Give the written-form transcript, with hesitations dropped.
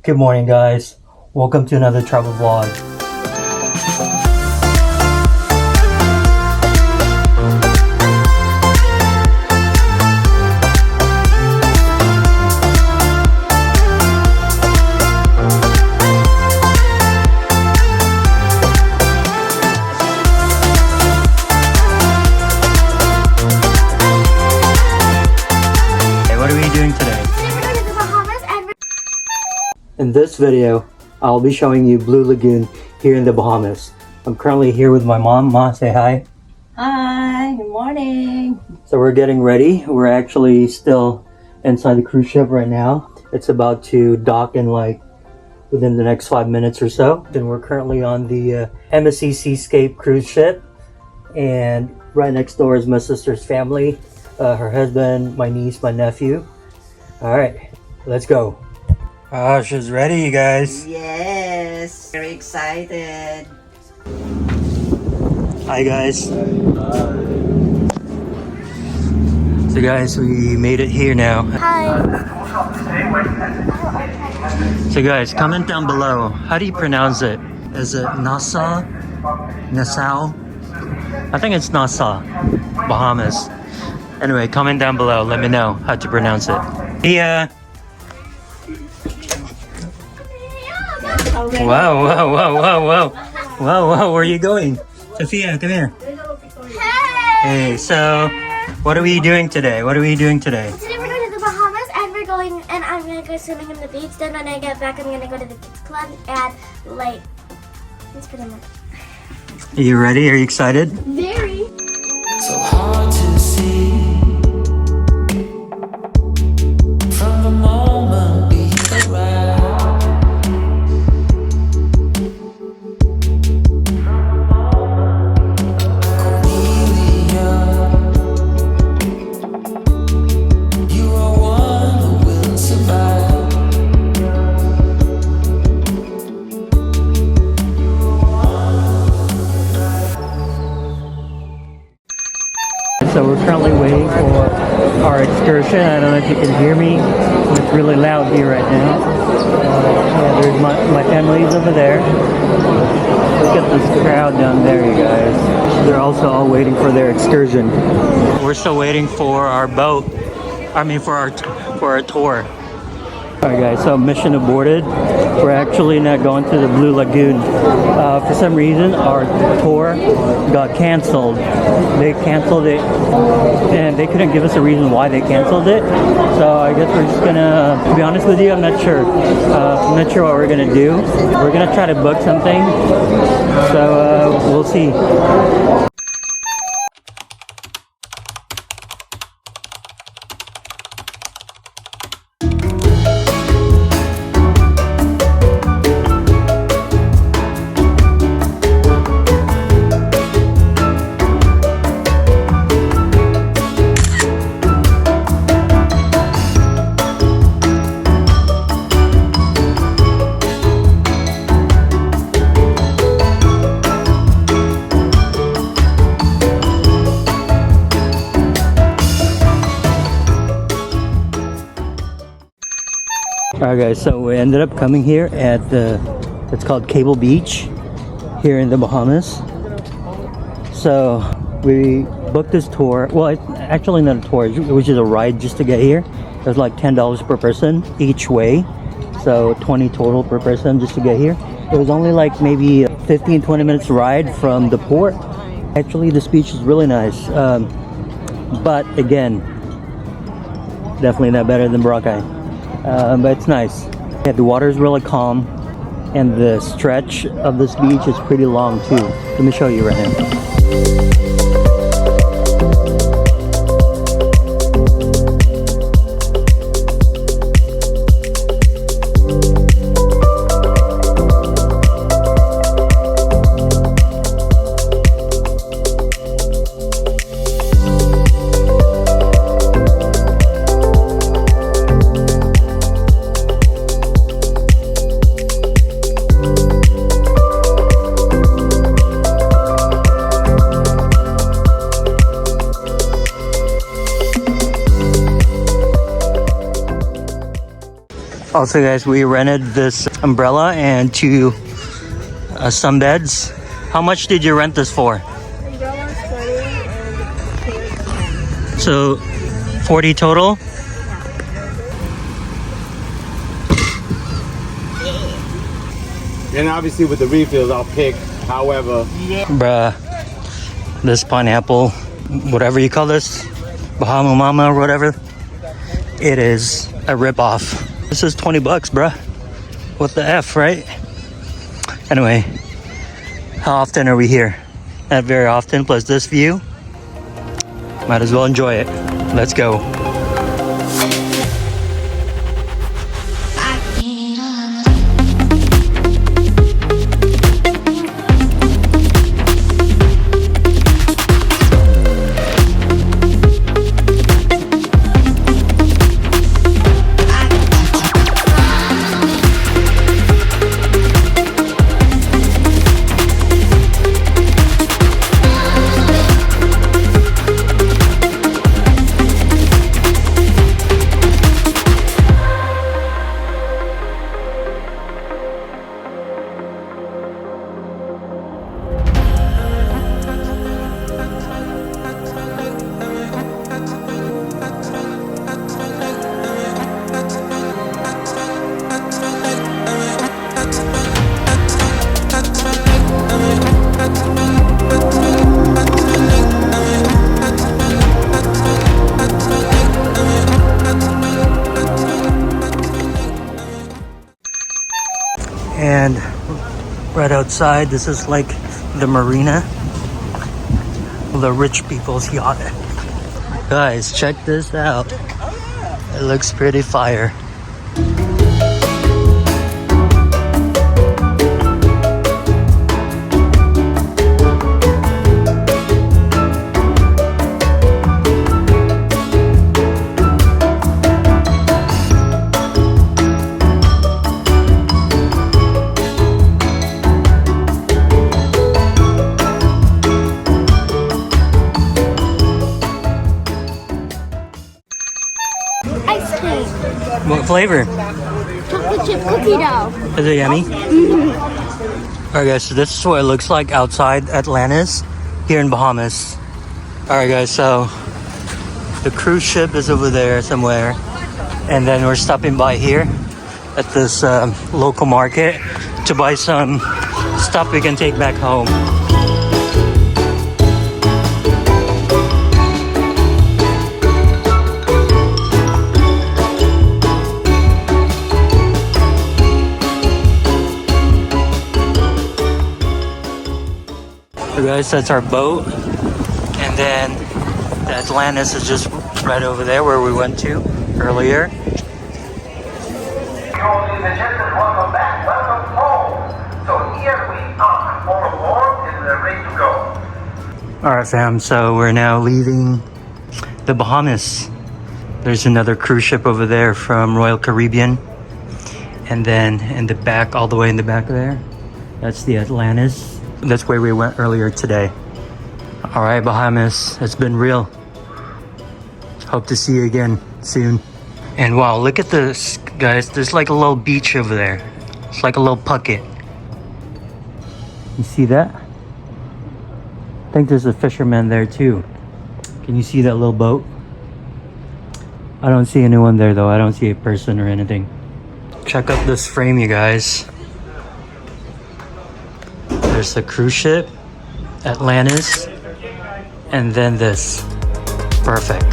Good morning, guys. Welcome to another travel vlog. What are we doing today? We're going to the Bahamas and In this video, I'll be showing you Blue Lagoon here in the Bahamas. I'm currently here with my mom. Ma, say hi. Hi, good morning. So we're getting ready. We're actually still inside the cruise ship right now. It's about to dock in like within the next 5 minutes or so. And we're currently on the MSC Seascape cruise ship. And right next door is my sister's family. Her husband, my niece, my nephew. All right, let's go. Oh, she's ready, you guys. Yes, very excited. Hi, guys. So, guys, we made it here now. hi. So, guys, comment down below. How do you pronounce it? Is it Nassau? Nassau? I think it's Nassau, Bahamas. Anyway, comment down below. Let me know how to pronounce it. Yeah. Wow, wow, wow, wow, wow. Wow, wow, where are you going? Sophia, come here. Hey, so what are we doing today? What are we doing today? Today we're going to the Bahamas and I'm going to go swimming in the beach. Then when I get back, I'm going to go to the kids club and like, that's pretty much. Are you ready? Are you excited? Very. So hard to see from the moment we arrive. Cornelia, you are one who will survive. So we're currently waiting for our excursion. I don't know if you can hear me. It's really loud here right now. Yeah, there's my family's over there. Look at this crowd down there, you guys. They're also all waiting for their excursion. We're still waiting for our boat. I mean, for our tour. All right, guys. So mission aborted. We're actually not going to the Blue Lagoon. For some reason, our tour got canceled. They canceled it, and they couldn't give us a reason why they canceled it. So I guess we're just gonna, to be honest with you, I'm not sure. I'm not sure what we're gonna do. We're gonna try to book something. So we'll see. Alright, guys, so we ended up coming here at it's called Cable Beach here in the Bahamas. So we booked this tour. Well, it's actually not a tour, it was just a ride just to get here. It was like $10 per person each way, so 20 total per person just to get here. It was only like maybe 15-20 minutes ride from the port. Actually, this beach is really nice, but again, definitely not better than Boracay. But it's nice. Yeah, the water is really calm, and the stretch of this beach is pretty long too. Let me show you right now. Also, guys, we rented this umbrella and 2 sunbeds. How much did you rent this for? Umbrella's 40 and chairs 10. So 40 total? And obviously with the refills, I'll pick however. Bruh, this pineapple, whatever you call this, Bahama Mama or whatever, it is a ripoff. This is 20 bucks, bruh. What the F, right? Anyway, how often are we here? Not very often, plus this view. Might as well enjoy it. Let's go. And right outside, this is like the marina, the rich people's yacht. Guys, check this out. It looks pretty fire. Ice cream. What flavor? Chocolate chip cookie dough. Is it yummy? Alright guys, so this is what it looks like outside Atlantis here in Bahamas. Alright guys, so the cruise ship is over there somewhere, and then we're stopping by here at this local market to buy some stuff we can take back home. So guys, that's our boat, and then the Atlantis is just right over there where we went to earlier. Ladies and gentlemen, welcome back, welcome home. So here we are, all aboard and we're ready to go. Alright fam, so we're now leaving the Bahamas. There's another cruise ship over there from Royal Caribbean, and then in the back, all the way in the back there, that's the Atlantis. That's where we went earlier today. Alright Bahamas, it's been real. Hope to see you again soon. And wow, look at this guys, there's like a little beach over there. It's like a little pucket. You see that? I think there's a fisherman there too. Can you see that little boat? I don't see anyone there though. I don't see a person or anything. Check out this frame, you guys. There's the cruise ship, Atlantis, and then this. Perfect.